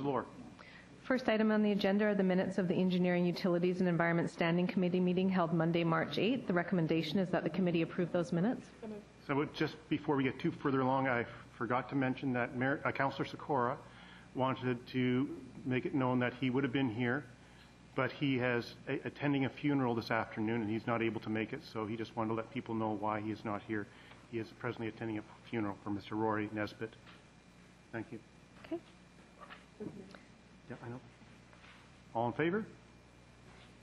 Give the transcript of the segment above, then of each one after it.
Lohr. First item on the agenda are the minutes of the Engineering, Utilities and Environment Standing Committee meeting held Monday, March 8th. The recommendation is that the committee approve those minutes. So just before we get too further along, I forgot to mention that Councillor Sikora wanted to make it known that he would have been here, but he has attending a funeral this afternoon and he's not able to make it, so he just wanted to let people know why he is not here. He is presently attending a funeral for Mr. Rory Nesbitt. Thank you. Okay. Yeah, I know. All in favor?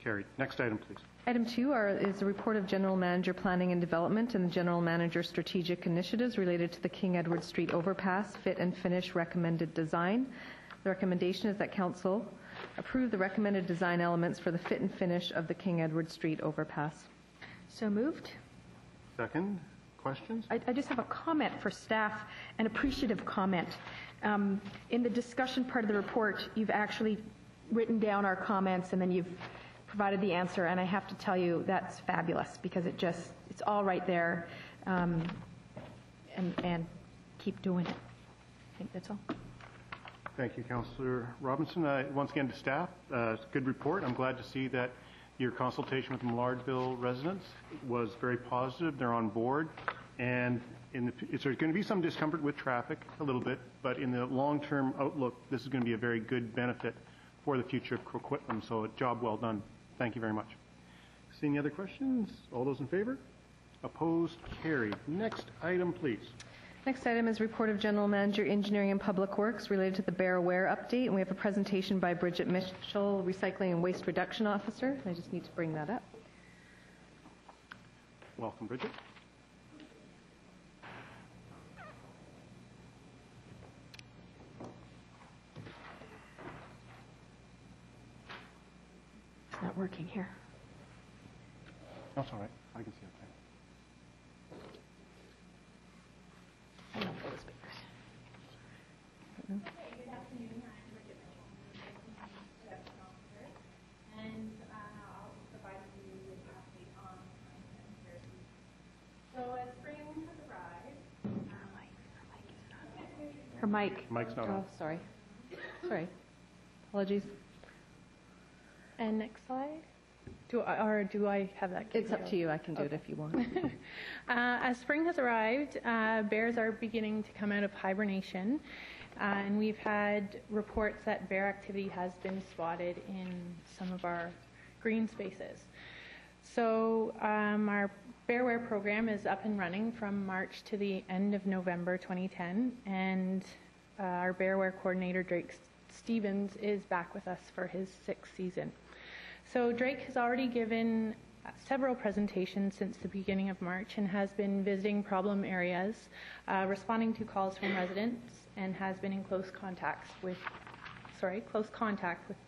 Carried. Next item, please. Item 2 is a report of General Manager Planning and Development and the General Manager Strategic Initiatives related to the King Edward Street Overpass Fit and Finish Recommended Design. The recommendation is that Council approve the recommended design elements for the fit and finish of the King Edward Street Overpass. So moved. Second. Questions? I just have a comment for staff, an appreciative comment. In the discussion part of the report, you've actually written down our comments and then you've provided the answer, and I have to tell you that's fabulous because it's all right there, and keep doing it. I think that's all. Thank you, Councillor Robinson. Once again to staff, good report. I'm glad to see that your consultation with the Millardville residents was very positive. They're on board, and there's going to be some discomfort with traffic a little bit, but in the long-term outlook, this is going to be a very good benefit for the future of Coquitlam. So a job well done. Thank you very much. See any other questions? All those in favor? Opposed? Carried. Next item, please. Next item is report of General Manager Engineering and Public Works related to the Bear Aware update. And we have a presentation by Bridget Mitchell, Recycling and Waste Reduction Officer. I just need to bring that up. Welcome, Bridget. It's not working here. That's all right. I can see it. I don't know if it was bigger. Good afternoon. I'm Bridget Mitchell, Production Officer, and I'll provide you with an update on transparency. So as spring has arrived, Her mic. Mike's not on. Oh, sorry. Sorry. Apologies. And next slide. Do I have that? It's up to you. I can do it if you want. As spring has arrived, bears are beginning to come out of hibernation, and we've had reports that bear activity has been spotted in some of our green spaces. So our Bearware program is up and running from March to the end of November 2010, and our Bearware coordinator, Drake Stevens, is back with us for his 6th season. So Drake has already given several presentations since the beginning of March and has been visiting problem areas, responding to calls from residents, and has been in close contact with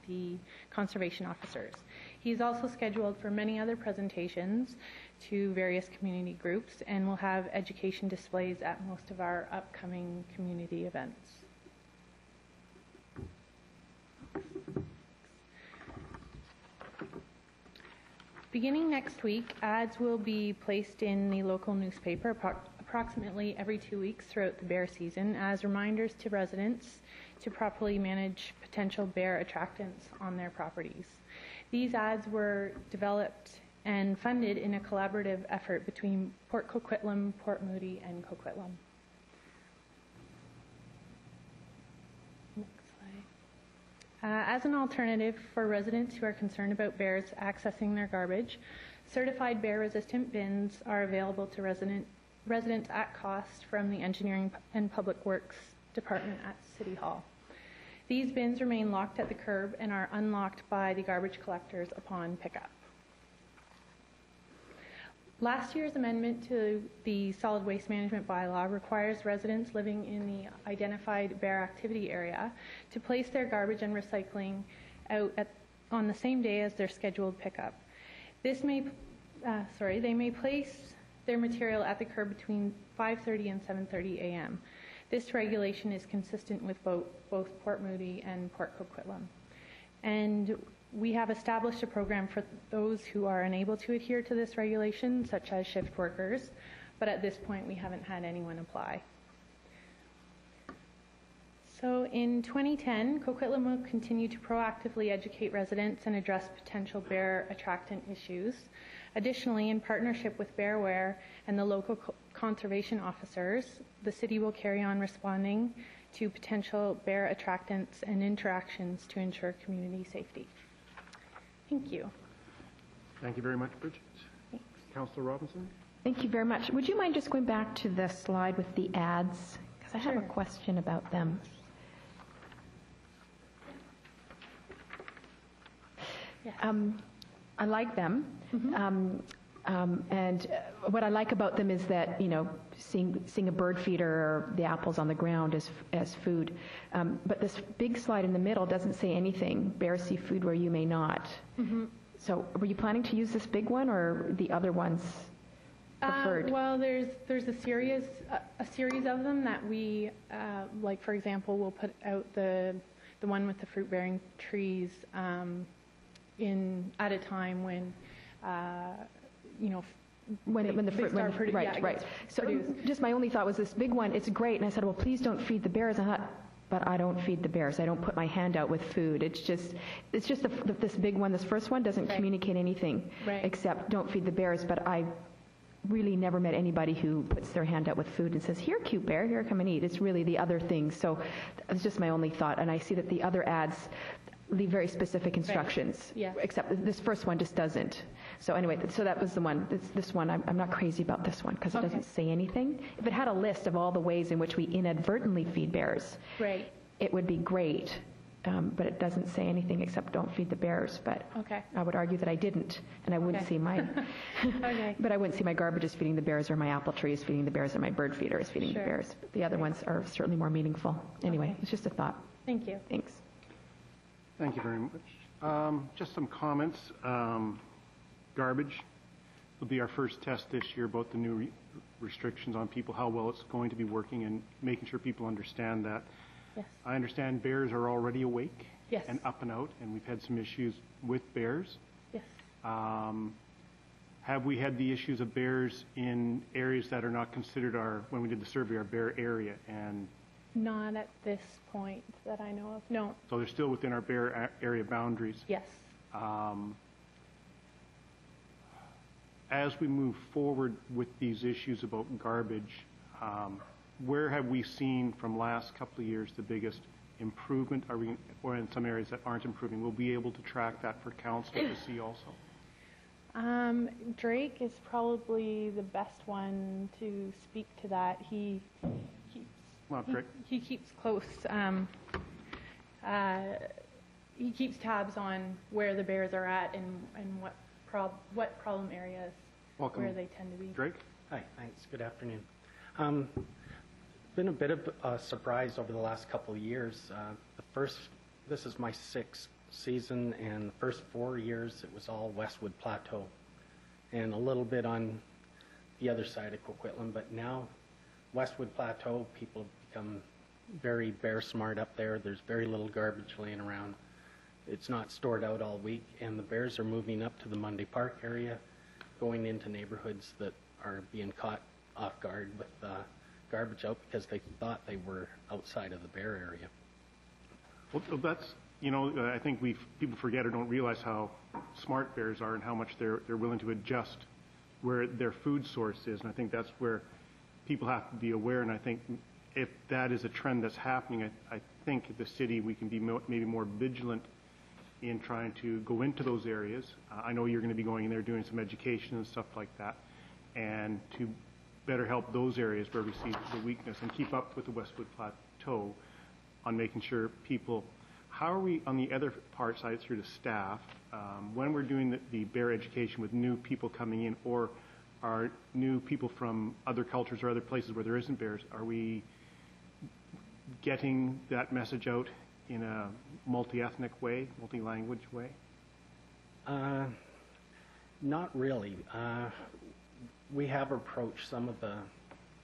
the conservation officers. He's also scheduled for many other presentations to various community groups and will have education displays at most of our upcoming community events. Beginning next week, ads will be placed in the local newspaper approximately every 2 weeks throughout the bear season as reminders to residents to properly manage potential bear attractants on their properties. These ads were developed and funded in a collaborative effort between Port Coquitlam, Port Moody, and Coquitlam. As an alternative for residents who are concerned about bears accessing their garbage, certified bear-resistant bins are available to residents at cost from the Engineering and Public Works Department at City Hall. These bins remain locked at the curb and are unlocked by the garbage collectors upon pickup. Last year's amendment to the solid waste management bylaw requires residents living in the identified bear activity area to place their garbage and recycling out on the same day as their scheduled pickup. They may place their material at the curb between 5:30 and 7:30 a.m. This regulation is consistent with both Port Moody and Port Coquitlam. And we have established a program for those who are unable to adhere to this regulation, such as shift workers, but at this point we haven't had anyone apply. So in 2010, Coquitlam will continue to proactively educate residents and address potential bear attractant issues. Additionally, in partnership with Bearware and the local conservation officers, the city will carry on responding to potential bear attractants and interactions to ensure community safety. Thank you. Thank you very much, Bridget. Thanks. Councillor Robinson? Thank you very much. Would you mind just going back to the slide with the ads? Because I have a Sure. question about them. Yes. I like them. And what I like about them is that, you know, seeing a bird feeder or the apples on the ground as food. But this big slide in the middle doesn't say anything. Bears see food where you may not. So were you planning to use this big one or the other ones preferred? Well, there's a series of them that we like. For example, we'll put out the one with the fruit bearing trees at a time when you know. When the fruit, right. So just my only thought was this big one, it's great. And I said, well, please don't feed the bears. I thought, but I don't feed the bears. I don't put my hand out with food. It's just this big one, this first one doesn't communicate anything except don't feed the bears. But I really never met anybody who puts their hand out with food and says, here, cute bear, here, come and eat. It's really the other things. So it's just my only thought. And I see that the other ads leave very specific instructions, except this first one just doesn't. So anyway, so that was the one. This one, I'm not crazy about this one because it doesn't say anything. If it had a list of all the ways in which we inadvertently feed bears, it would be great. But it doesn't say anything except don't feed the bears. But I would argue that I didn't, and I wouldn't see my. But I wouldn't see my garbage is feeding the bears, or my apple tree is feeding the bears, or my bird feeder is feeding the bears. But the other ones are certainly more meaningful. Anyway, it's just a thought. Thank you. Thanks. Thank you very much. Just some comments. Garbage will be our first test this year about the new restrictions on people, how well it's going to be working, and making sure people understand that. Yes. I understand bears are already awake Yes. and up and out, and we've had some issues with bears. Yes. Have we had the issues of bears in areas that are not considered when we did the survey, our bear area? And Not at this point that I know of. No. so they're still within our bear area boundaries. Yes. As we move forward with these issues about garbage, where have we seen from last couple of years the biggest improvement? Or in some areas that aren't improving? We'll be able to track that for council to see also. Drake is probably the best one to speak to that. He keeps close. He keeps tabs on where the bears are at and what problem areas Welcome. where they tend to be. Drake? Hi, thanks. Good afternoon. Been a bit of a surprise over the last couple of years. This is my sixth season, and the first 4 years it was all Westwood Plateau and a little bit on the other side of Coquitlam, but now Westwood Plateau, people have become very bear smart up there. There's very little garbage laying around. It's not stored out all week, and the bears are moving up to the Monday Park area, going into neighborhoods that are being caught off guard with garbage out because they thought they were outside of the bear area. Well, that's, I think people forget or don't realize how smart bears are and how much they're willing to adjust where their food source is. And I think that's where people have to be aware. And I think if that is a trend that's happening, I think at the city we can be maybe more vigilant in trying to go into those areas. I know you're going to be going in there doing some education and stuff like that, and to better help those areas where we see the weakness and keep up with the Westwood Plateau on making sure people. How are we on the other part side through the staff when we're doing the bear education with new people coming in, or are new people from other cultures or other places where there isn't bears? Are we getting that message out in a multi-ethnic way, multi-language way? Not really. We have approached some of the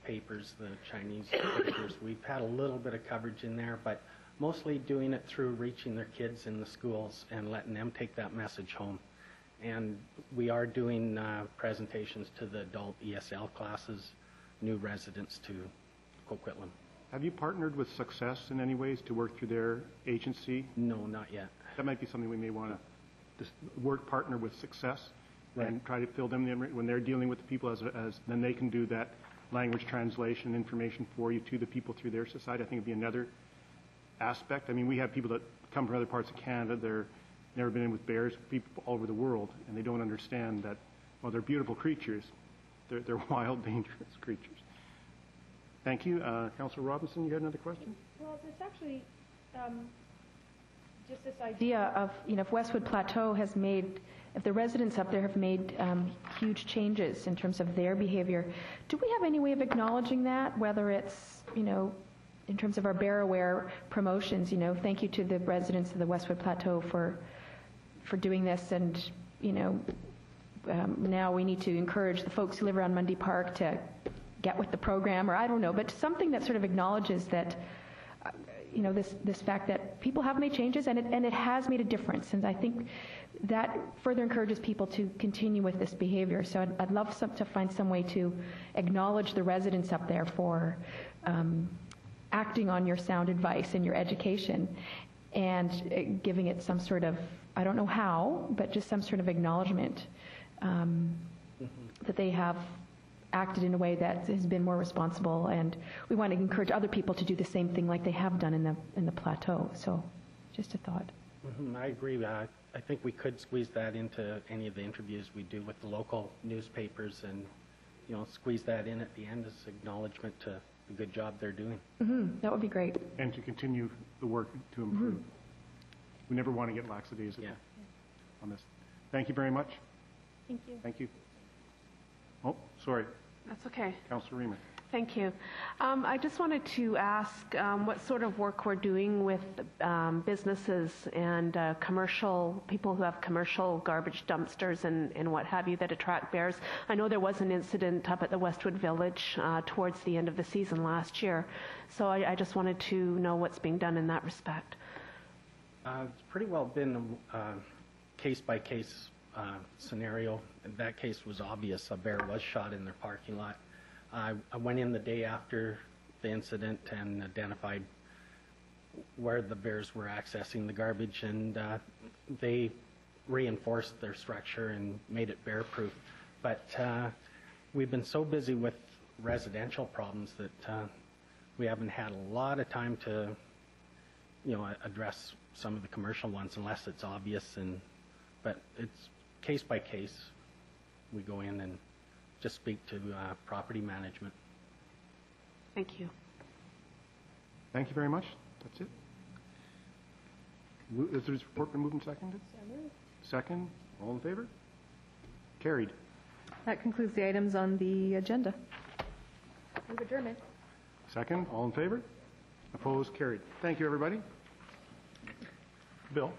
papers, the Chinese papers. We've had a little bit of coverage in there, but mostly doing it through reaching their kids in the schools and letting them take that message home. And we are doing presentations to the adult ESL classes, new residents to Coquitlam. Have you partnered with Success in any ways to work through their agency? No, not yet. That might be something we may want to partner with Success Right. and try to fill them in when they're dealing with the people then they can do that language translation information for you to the people through their society. I think it'd be another aspect. I mean, we have people that come from other parts of Canada. They're never been in with bears, people all over the world, and they don't understand that, well, they're beautiful creatures. They're wild, dangerous creatures. Thank you. Councillor Robinson, you had another question? Well, it's actually just this idea of, if Westwood Plateau has made, if the residents up there have made huge changes in terms of their behavior, do we have any way of acknowledging that, whether it's, in terms of our Bear Aware promotions, thank you to the residents of the Westwood Plateau for doing this, and, now we need to encourage the folks who live around Mundy Park to get with the program, or I don't know, but something that sort of acknowledges that, this fact that people have made changes and it has made a difference. And I think that further encourages people to continue with this behavior. So I'd love to find some way to acknowledge the residents up there for acting on your sound advice and your education and giving it some sort of, I don't know how, but just some sort of acknowledgement that they have acted in a way that has been more responsible, and we want to encourage other people to do the same thing like they have done in the plateau. So just a thought. I agree. I think we could squeeze that into any of the interviews we do with the local newspapers and, squeeze that in at the end as acknowledgement to the good job they're doing. That would be great. And to continue the work to improve. We never want to get lackadaisical on this. Thank you very much. Thank you. Thank you. Oh, sorry. That's okay. Councillor Reamer. Thank you. I just wanted to ask what sort of work we're doing with businesses and commercial people who have commercial garbage dumpsters and what have you that attract bears. I know there was an incident up at the Westwood Village towards the end of the season last year, so I just wanted to know what's being done in that respect. It's pretty well been a case-by-case scenario. In that case was obvious. A bear was shot in their parking lot. I went in the day after the incident and identified where the bears were accessing the garbage, and they reinforced their structure and made it bear-proof. But we've been so busy with residential problems that we haven't had a lot of time to, address some of the commercial ones unless it's obvious. But it's case by case. We go in and just speak to property management. Thank you. Thank you very much. That's it. Is this report been moved and seconded? Second. All in favor? Carried. That concludes the items on the agenda. Move adjournment. Second. All in favor? Opposed? Carried. Thank you, everybody. Bill?